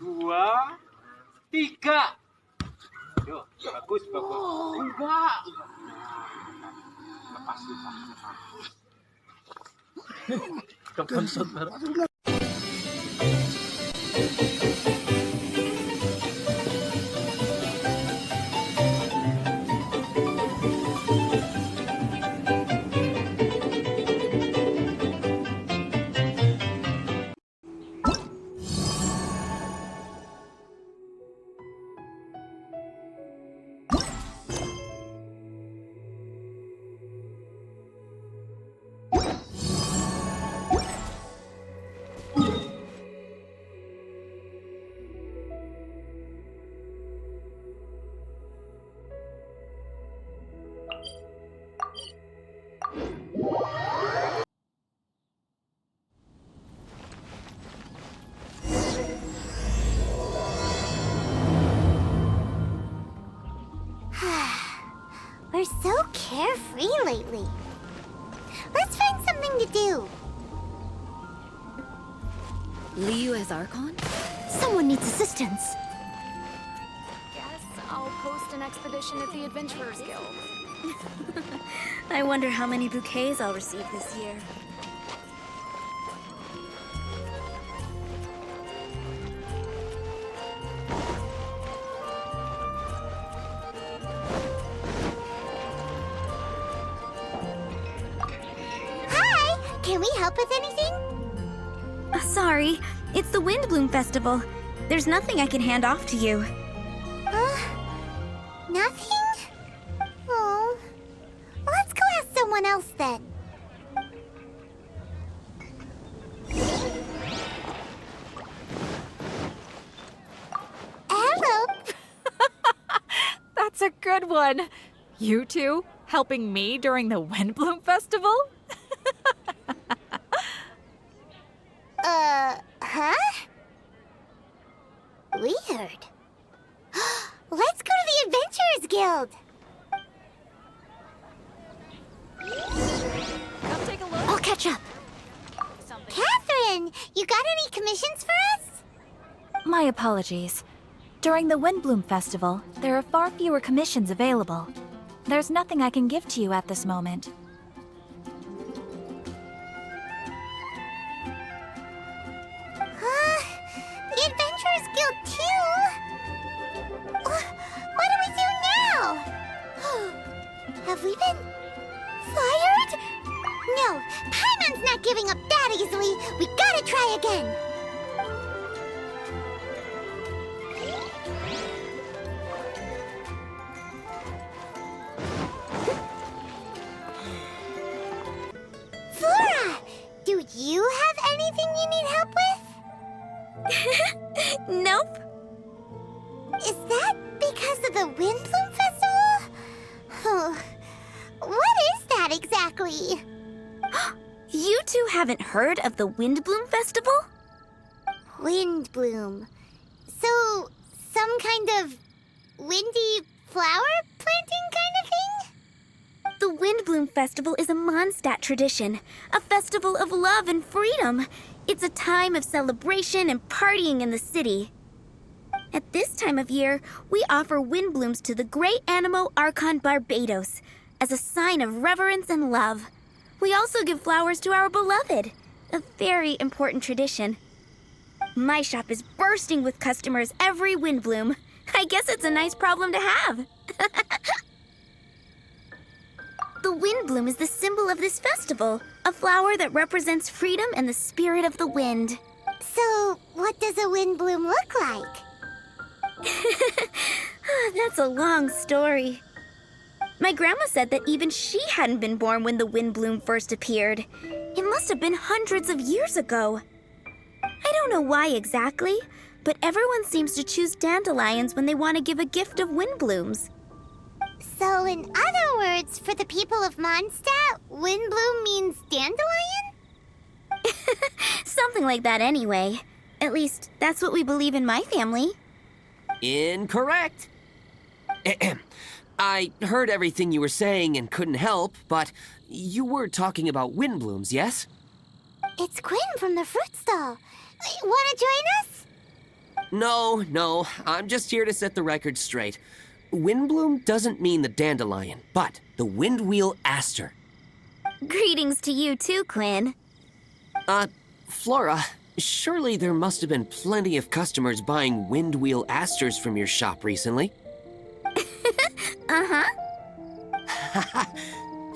dua, tiga. Yo, bagus, bagus. Enggak. Lepas, lepas. Kepensut baru. We're so carefree lately. Let's find something to do. Liu as Archon? Someone needs assistance. Guess I'll post an expedition at the Adventurers Guild. I wonder how many bouquets I'll receive this year. Hi! Can we help with anything? Sorry, it's the Windblume Festival. There's nothing I can hand off to you. Nothing? Oh. Let's go ask someone else then. Hello. That's a good one. You two helping me during the Windblume Festival? Huh? Weird. Let's go to the Adventurers Guild. Come take a look. I'll catch up. Catherine, you got any commissions for us? My apologies. During the Windblume Festival, there are far fewer commissions available. There's nothing I can give to you at this moment. The Adventurers Guild too? What do we do now? Have we been fired? No, Paimon's not giving up that easily. We gotta try again. Flora, do you have anything you need help with? Nope. Is that because of the Windblume Festival? What is that exactly? You two haven't heard of the Windblume Festival? Windblume. So, some kind of windy flower planting kind of thing? The Windblume Festival is a Mondstadt tradition, a festival of love and freedom. It's a time of celebration and partying in the city. At this time of year, we offer windblooms to the great Animo Archon Barbados as a sign of reverence and love. We also give flowers to our beloved, a very important tradition. My shop is bursting with customers every Windblume. I guess it's a nice problem to have. The Windblume is the symbol of this festival, a flower that represents freedom and the spirit of the wind. So, what does a windblume look like? That's a long story. My grandma said that even she hadn't been born when the Windblume first appeared. It must have been hundreds of years ago. I don't know why exactly, but everyone seems to choose dandelions when they want to give a gift of windblooms. So, in other words, for the people of Mondstadt, windblume means dandelion? Something like that anyway. At least, that's what we believe in my family. Incorrect. I heard everything you were saying and couldn't help, but you were talking about windblooms, yes? It's Quinn from the fruit stall. Wanna join us? No, I'm just here to set the record straight. Windblume doesn't mean the dandelion, but the windwheel aster. Greetings to you too, Quinn. Flora, surely there must have been plenty of customers buying windwheel asters from your shop recently. Uh-huh.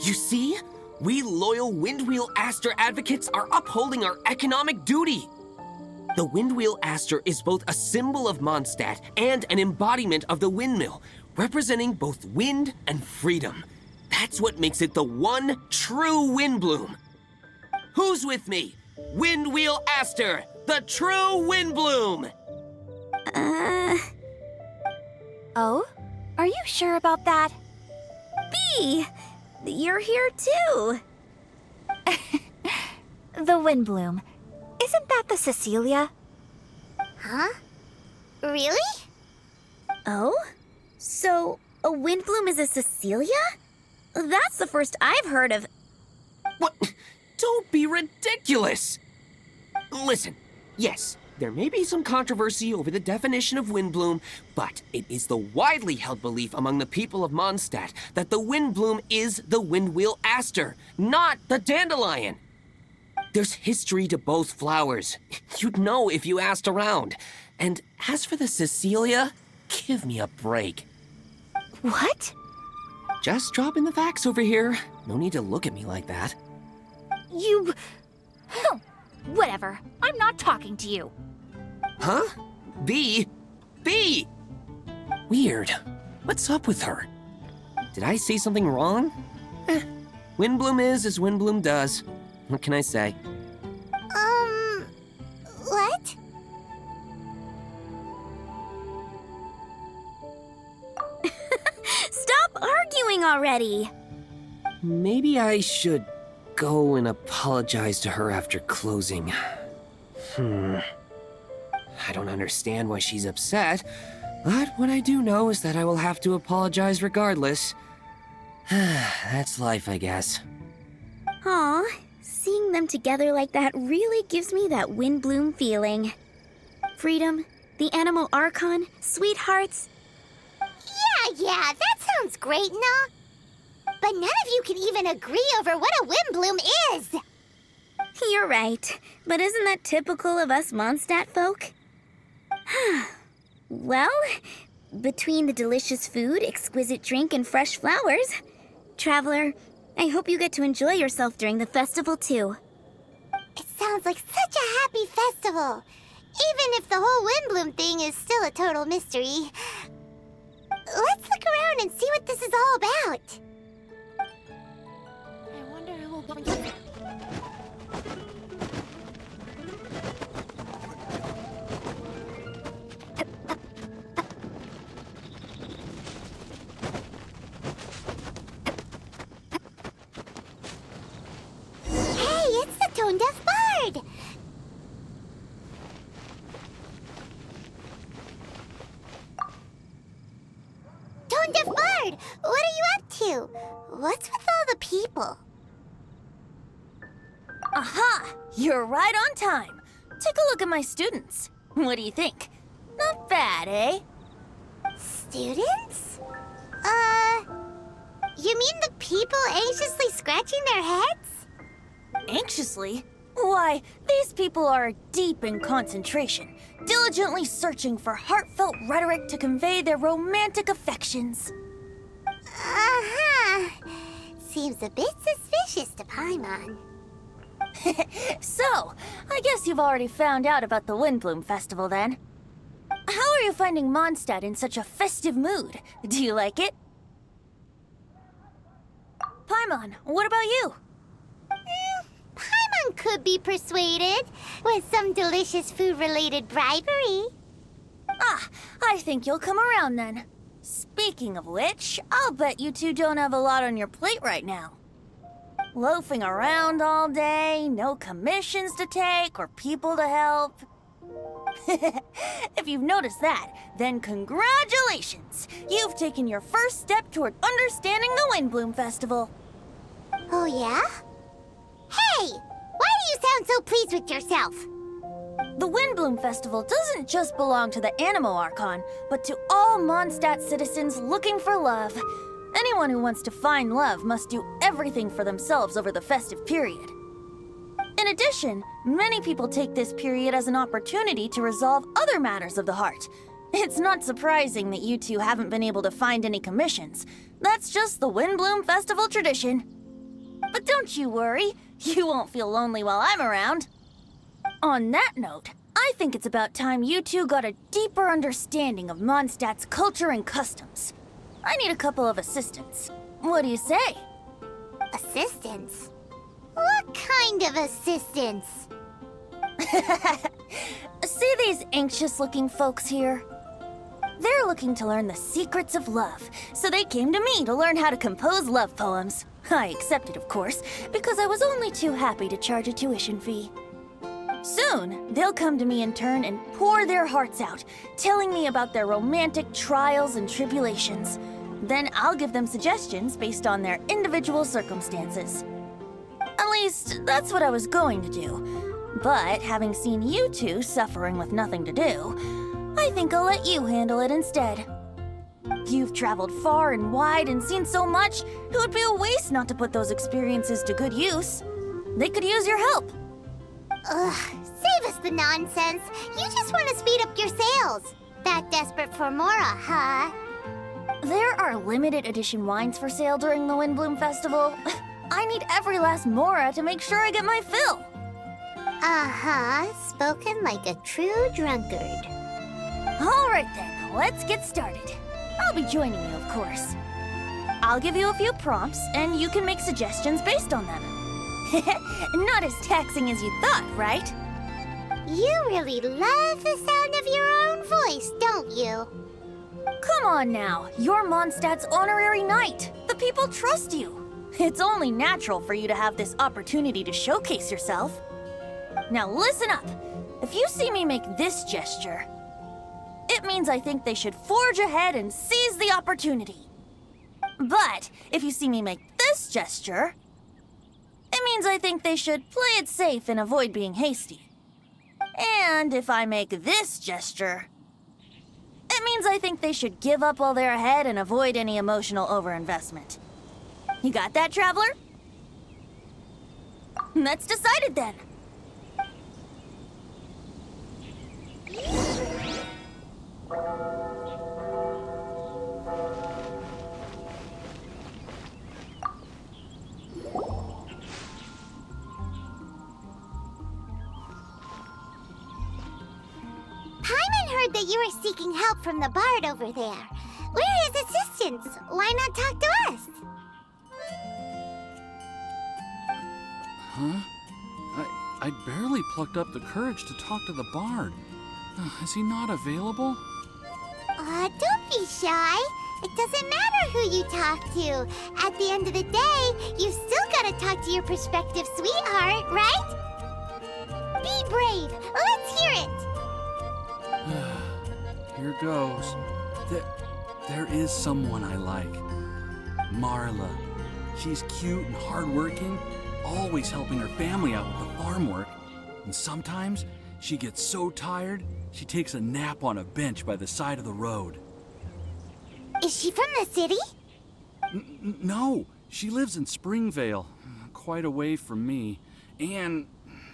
You see? We loyal Windwheel Aster advocates are upholding our economic duty. The Windwheel Aster is both a symbol of Mondstadt and an embodiment of the windmill, representing both wind and freedom. That's what makes it the one true Windblume. Who's with me? Windwheel Aster, the true Windblume! Oh? Are you sure about that? Bee! You're here too! The Windblume. Isn't that the Cecilia? Huh? Really? Oh? So, a Windblume is a Cecilia? That's the first I've heard of. What? Don't be ridiculous! Listen, yes, there may be some controversy over the definition of Windblume, but it is the widely held belief among the people of Mondstadt that the Windblume is the Windwheel Aster, not the dandelion. There's history to both flowers. You'd know if you asked around. And as for the Cecilia, give me a break. What? Just dropping the facts over here. No need to look at me like that. You... Whatever. I'm not talking to you. Huh? Bee? Bee! Weird. What's up with her? Did I say something wrong? Windblume is as Windblume does. What can I say? What? Stop arguing already! Maybe I should go and apologize to her after closing. I don't understand why she's upset, but what I do know is that I will have to apologize regardless. That's life, I guess. Aw, seeing them together like that really gives me that Windblume feeling. Freedom, the animal archon, sweethearts. Yeah, that sounds great and all. But none of you can even agree over what a Windblume is. You're right, but isn't that typical of us Mondstadt folk? Well, between the delicious food, exquisite drink, and fresh flowers, Traveler, I hope you get to enjoy yourself during the festival too. It sounds like such a happy festival. Even if the whole Windblume thing is still a total mystery. Let's look around and see what this is all about. I wonder who will bring it. Hey, it's the tone-deaf bard! Tone-deaf bard, what are you up to? What's with all the people? Aha! You're right on time. Take a look at my students. What do you think? Not bad, eh? Students? You mean the people anxiously scratching their heads? Anxiously? Why, these people are deep in concentration, diligently searching for heartfelt rhetoric to convey their romantic affections. Uh-huh. Seems a bit suspicious to Paimon. So, I guess you've already found out about the Windblume Festival then. How are you finding Mondstadt in such a festive mood? Do you like it? Paimon, what about you? Paimon could be persuaded with some delicious food-related bribery. Ah, I think you'll come around then. Speaking of which, I'll bet you two don't have a lot on your plate right now. Loafing around all day, no commissions to take or people to help. If you've noticed that, then congratulations! You've taken your first step toward understanding the Windblume Festival. Oh, yeah? Hey! Why do you sound so pleased with yourself? The Windblume Festival doesn't just belong to the Animo Archon, but to all Mondstadt citizens looking for love. Anyone who wants to find love must do everything for themselves over the festive period. In addition, many people take this period as an opportunity to resolve other matters of the heart. It's not surprising that you two haven't been able to find any commissions. That's just the Windblume Festival tradition. But don't you worry, you won't feel lonely while I'm around. On that note, I think it's about time you two got a deeper understanding of Mondstadt's culture and customs. I need a couple of assistants. What do you say? Assistance? What kind of assistance? See these anxious-looking folks here? They're looking to learn the secrets of love, so they came to me to learn how to compose love poems. I accepted, of course, because I was only too happy to charge a tuition fee. Soon, they'll come to me in turn and pour their hearts out, telling me about their romantic trials and tribulations. Then I'll give them suggestions based on their individual circumstances. At least, that's what I was going to do. But having seen you two suffering with nothing to do, I think I'll let you handle it instead. You've traveled far and wide and seen so much, it would be a waste not to put those experiences to good use. They could use your help. Ugh, save us the nonsense. You just want to speed up your sales. That desperate for Mora, huh? There are limited edition wines for sale during the Windblume Festival. I need every last Mora to make sure I get my fill. Uh-huh, spoken like a true drunkard. All right then, let's get started. I'll be joining you, of course. I'll give you a few prompts, and you can make suggestions based on them. Not as taxing as you thought, right? You really love the sound of your own voice, don't you? Come on now, you're Mondstadt's honorary knight. The people trust you. It's only natural for you to have this opportunity to showcase yourself. Now listen up. If you see me make this gesture, it means I think they should forge ahead and seize the opportunity. But if you see me make this gesture, it means I think they should play it safe and avoid being hasty. And if I make this gesture, it means I think they should give up while they're ahead and avoid any emotional overinvestment. You got that, traveler? That's decided then. Paimon heard that you were seeking help from the bard over there. We're his assistants. Why not talk to us? Huh? I barely plucked up the courage to talk to the bard. Is he not available? Don't be shy. It doesn't matter who you talk to. At the end of the day, you still gotta talk to your prospective sweetheart, right? Be brave. Let's hear it. Here goes. There is someone I like. Marla. She's cute and hardworking, always helping her family out with the farm work. And sometimes she gets so tired, she takes a nap on a bench by the side of the road. Is she from the city? No, she lives in Springvale, quite away from me. And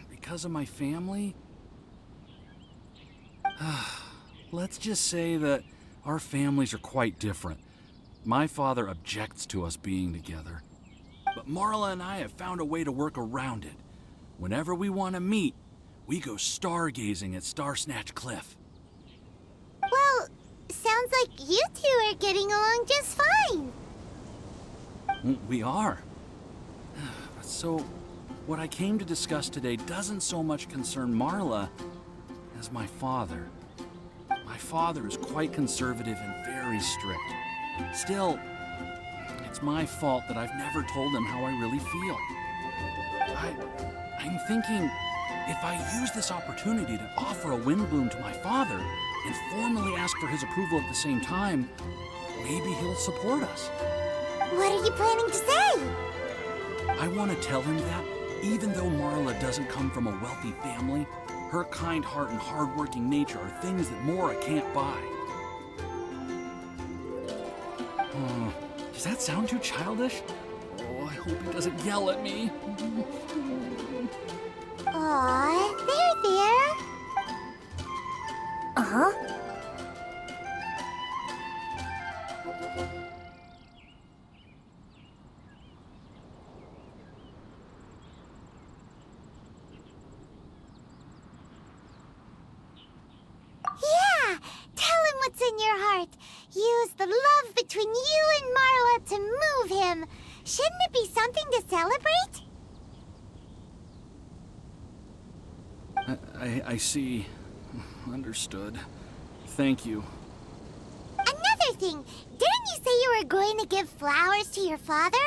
because of my family, let's just say that our families are quite different. My father objects to us being together. But Marla and I have found a way to work around it. Whenever we want to meet, we go stargazing at Star Snatch Cliff. Well, sounds like you two are getting along just fine. We are. So, what I came to discuss today doesn't so much concern Marla as my father. My father is quite conservative and very strict. Still, it's my fault that I've never told him how I really feel. I'm thinking if I use this opportunity to offer a Windblume to my father and formally ask for his approval at the same time, maybe he'll support us. What are you planning to say? I want to tell him that, even though Marla doesn't come from a wealthy family, Her kind heart and hardworking nature are things that Mora can't buy. Does that sound too childish? Oh, I hope he doesn't yell at me. Aw, there. Uh-huh. Yeah, tell him what's in your heart. Use the love between you and Marla to move him. Shouldn't it be something to celebrate? I see. Understood. Thank you. Another thing, didn't you say you were going to give flowers to your father?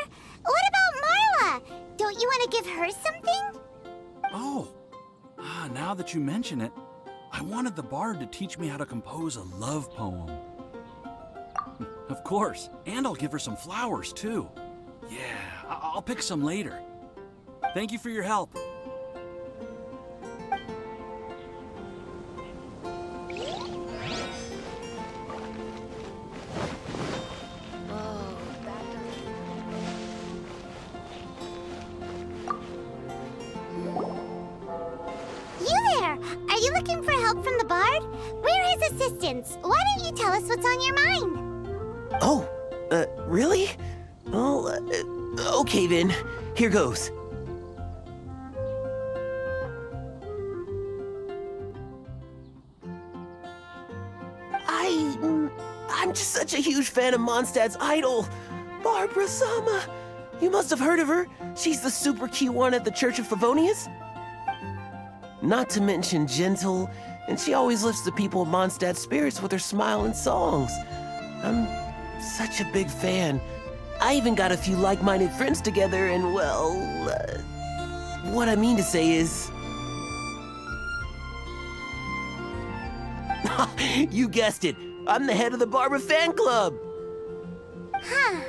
What about Marla? Don't you want to give her something? Oh, now that you mention it, I wanted the bard to teach me how to compose a love poem. Of course, and I'll give her some flowers too. Yeah, I'll pick some later. Thank you for your help. You there! Are you looking for help from the bard? We're his assistants. Why don't you tell us what's on your mind? Oh, really? Well, okay then. Here goes. I'm just such a huge fan of Mondstadt's idol, Barbara Sama. You must have heard of her. She's the super cute one at the Church of Favonius. Not to mention gentle, and she always lifts the people of Mondstadt's spirits with her smile and songs. I'm such a big fan. I even got a few like-minded friends together, and well, what I mean to say is... You guessed it. I'm the head of the Barbara fan club. Huh.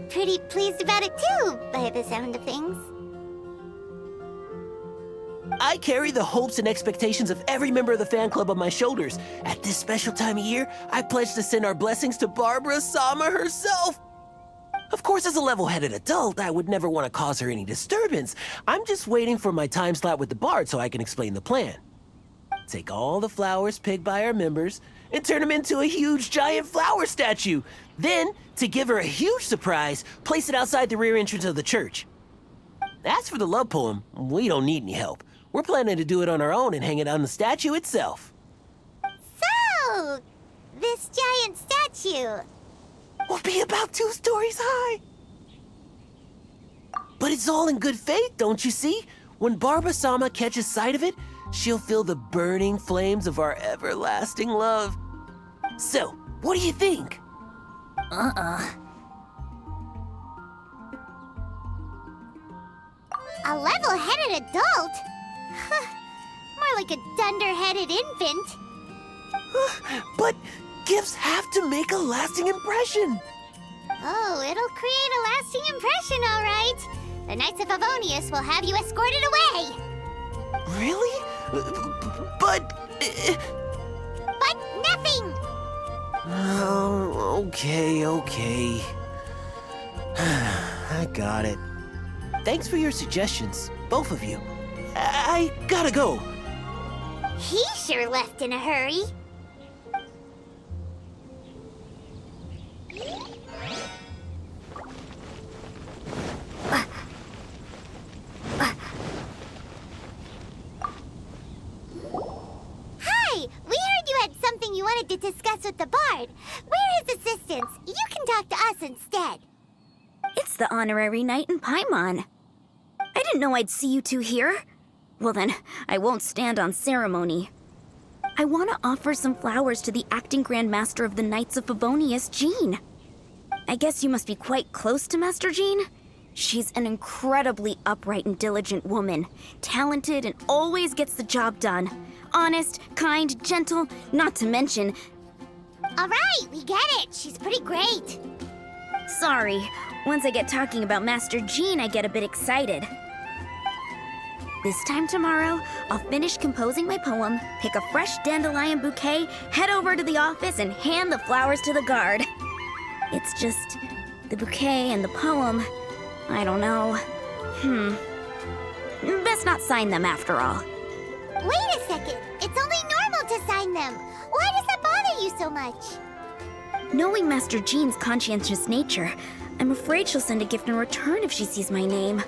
Pretty pleased about it too, by the sound of things. I carry the hopes and expectations of every member of the fan club on my shoulders. At this special time of year, I pledge to send our blessings to Barbara Sama herself. Of course, as a level-headed adult, I would never want to cause her any disturbance. I'm just waiting for my time slot with the bard so I can explain the plan. Take all the flowers picked by our members and turn them into a huge giant flower statue. Then, to give her a huge surprise, place it outside the rear entrance of the church. As for the love poem, we don't need any help. We're planning to do it on our own and hang it on the statue itself. So, this giant statue. Will be about 2 stories high. But it's all in good faith, don't you see? When Barbara Sama catches sight of it, she'll feel the burning flames of our everlasting love. So, what do you think? A level-headed adult? More like a dunder-headed infant. But gifts have to make a lasting impression. Oh, it'll create a lasting impression, all right. The Knights of Favonius will have you escorted away. Really? But... But nothing! Oh, okay. I got it. Thanks for your suggestions, both of you. I gotta go. He sure left in a hurry. Hi! We heard you had something you wanted to discuss with the bard. We're his assistants. You can talk to us instead. It's the honorary knight in Paimon. I didn't know I'd see you two here. Well then, I won't stand on ceremony. I want to offer some flowers to the acting Grand Master of the Knights of Favonius, Jean. I guess you must be quite close to Master Jean? She's an incredibly upright and diligent woman, talented and always gets the job done. Honest, kind, gentle, not to mention... All right, we get it. She's pretty great. Sorry, once I get talking about Master Jean, I get a bit excited. This time tomorrow, I'll finish composing my poem, pick a fresh dandelion bouquet, head over to the office, and hand the flowers to the guard. It's just the bouquet and the poem. I don't know. Best not sign them after all. Wait a second. It's only normal to sign them. Why does that bother you so much? Knowing Master Jean's conscientious nature, I'm afraid she'll send a gift in return if she sees my name.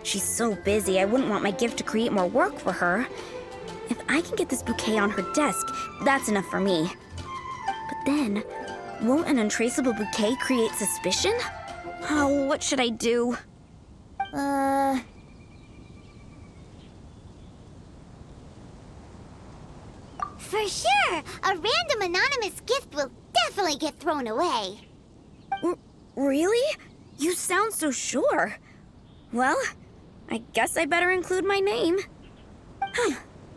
She's so busy, I wouldn't want my gift to create more work for her. If I can get this bouquet on her desk, that's enough for me. But then, won't an untraceable bouquet create suspicion? Oh, what should I do? For sure, a random anonymous gift will definitely get thrown away. Really? You sound so sure. Well, I guess I better include my name.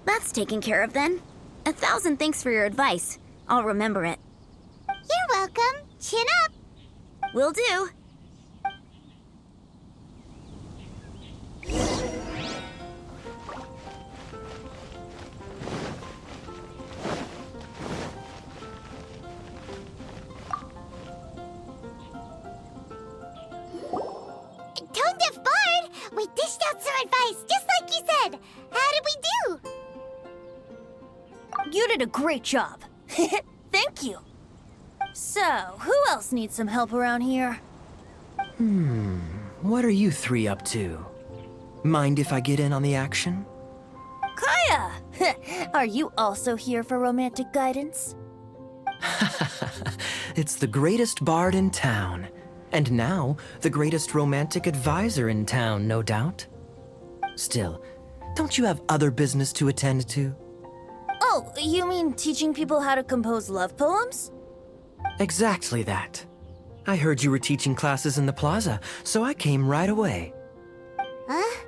That's taken care of then. 1,000 thanks for your advice. I'll remember it. You're welcome. Chin up. Will do. Tone Deaf Bard, we dished out some advice, just like you said. How did we do? You did a great job. Thank you. So, who else needs some help around here? What are you three up to? Mind if I get in on the action? Kaya! Are you also here for romantic guidance? It's the greatest bard in town. And now, the greatest romantic advisor in town, no doubt. Still, don't you have other business to attend to? Oh, you mean teaching people how to compose love poems? Exactly that. I heard you were teaching classes in the plaza, so I came right away. Huh?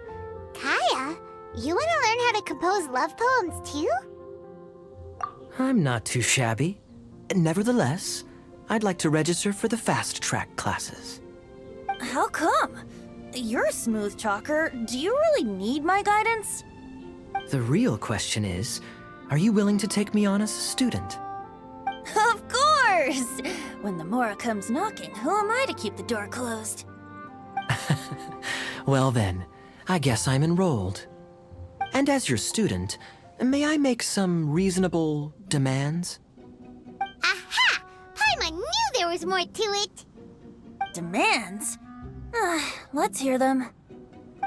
Kaya, you want to learn how to compose love poems too? I'm not too shabby. Nevertheless, I'd like to register for the fast track classes. How come? You're a smooth talker. Do you really need my guidance? The real question is, are you willing to take me on as a student? Of course! When the Mora comes knocking, who am I to keep the door closed? Well then, I guess I'm enrolled. And as your student, may I make some reasonable demands? Aha! Paimon knew there was more to it. Demands? Let's hear them.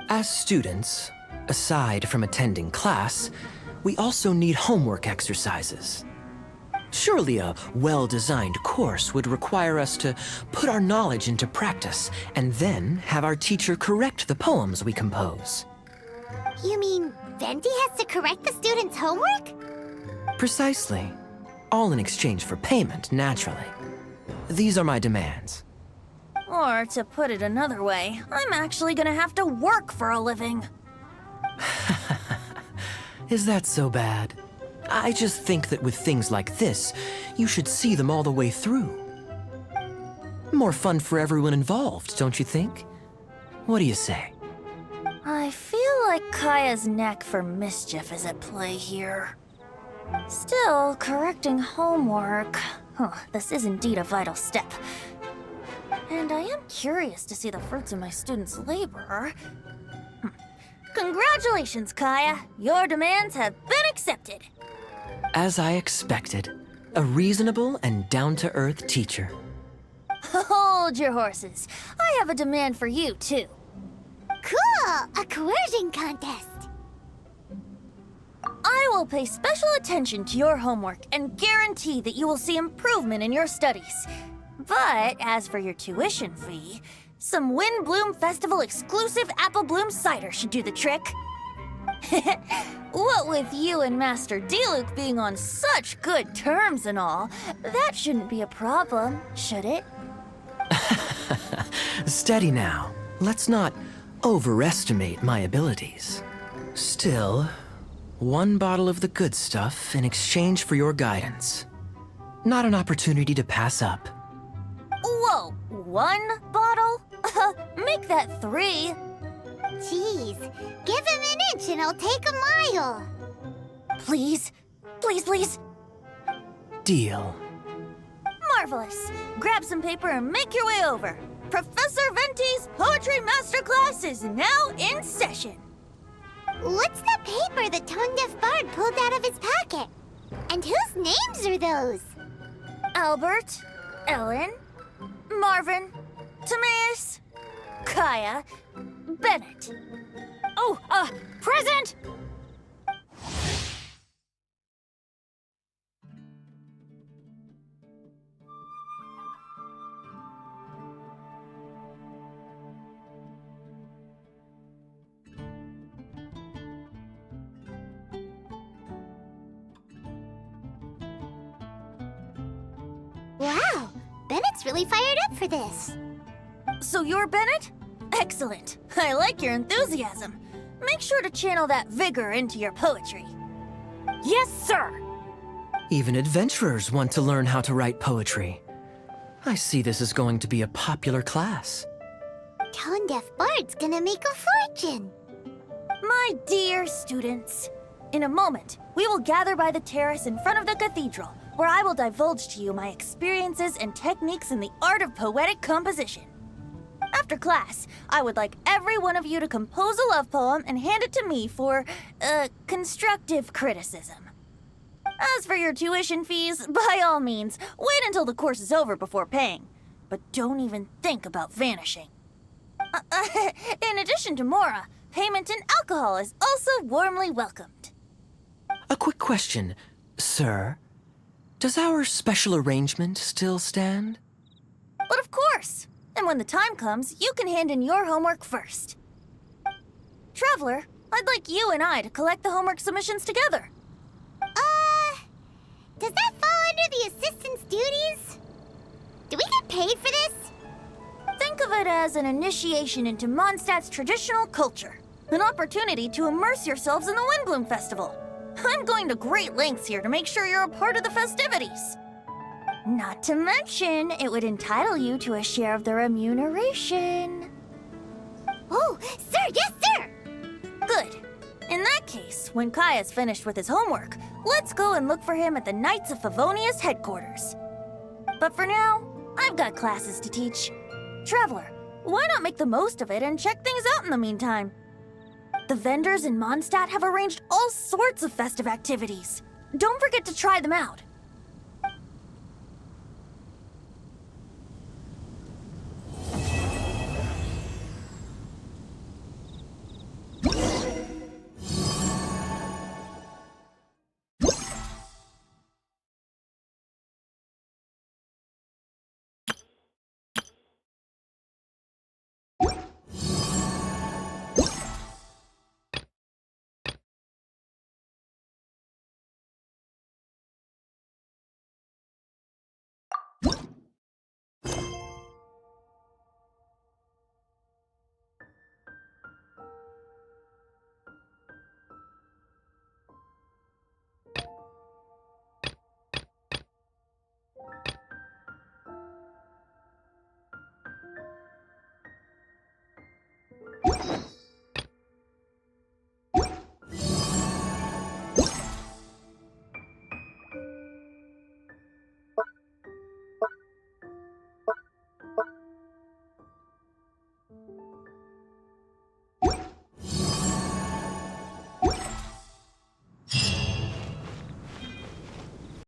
As students, aside from attending class, we also need homework exercises. Surely a well-designed course would require us to put our knowledge into practice and then have our teacher correct the poems we compose. You mean Venti has to correct the students' homework? Precisely. All in exchange for payment, naturally. These are my demands. Or, to put it another way, I'm actually gonna have to work for a living. Is that so bad? I just think that with things like this, you should see them all the way through. More fun for everyone involved, don't you think? What do you say? I feel like Kaya's knack for mischief is at play here. Still, correcting homework. This is indeed a vital step. And I am curious to see the fruits of my students' labor. Congratulations, Kaya! Your demands have been accepted! As I expected, a reasonable and down-to-earth teacher. Hold your horses. I have a demand for you, too. Cool! A coercion contest. I will pay special attention to your homework and guarantee that you will see improvement in your studies. But as for your tuition fee, some Windblume Festival exclusive Apple Bloom cider should do the trick. What with you and Master Diluc being on such good terms and all, that shouldn't be a problem, should it? Steady now. Let's not overestimate my abilities. Still, one bottle of the good stuff in exchange for your guidance. Not an opportunity to pass up. Whoa, one bottle? Make that 3. Jeez, give him an inch and I'll take a mile. Please? Please, please? Deal. Marvelous. Grab some paper and make your way over. Professor Venti's Poetry Masterclass is now in session. What's the paper the tone-deaf bard pulled out of his pocket? And whose names are those? Albert, Ellen, Marvin, Timaeus, Kaya, Bennett. Oh, present! Wow, Bennett's really fired up for this. So you're Bennett? Excellent. I like your enthusiasm. Make sure to channel that vigor into your poetry. Yes, sir! Even adventurers want to learn how to write poetry. I see this is going to be a popular class. Tone-deaf bard's gonna make a fortune. My dear students, in a moment, we will gather by the terrace in front of the cathedral, where I will divulge to you my experiences and techniques in the art of poetic composition. After class, I would like every one of you to compose a love poem and hand it to me for, constructive criticism. As for your tuition fees, by all means, wait until the course is over before paying. But don't even think about vanishing. In addition to Mora, payment in alcohol is also warmly welcomed. A quick question, sir. Does our special arrangement still stand? But of course! And when the time comes, you can hand in your homework first. Traveler, I'd like you and I to collect the homework submissions together. Does that fall under the assistant's duties? Do we get paid for this? Think of it as an initiation into Mondstadt's traditional culture. An opportunity to immerse yourselves in the Windblume Festival. I'm going to great lengths here to make sure you're a part of the festivities. Not to mention, it would entitle you to a share of the remuneration. Oh, sir, yes, sir! Good. In that case, when Kaya's finished with his homework, let's go and look for him at the Knights of Favonius headquarters. But for now, I've got classes to teach. Traveler, why not make the most of it and check things out in the meantime? The vendors in Mondstadt have arranged all sorts of festive activities. Don't forget to try them out.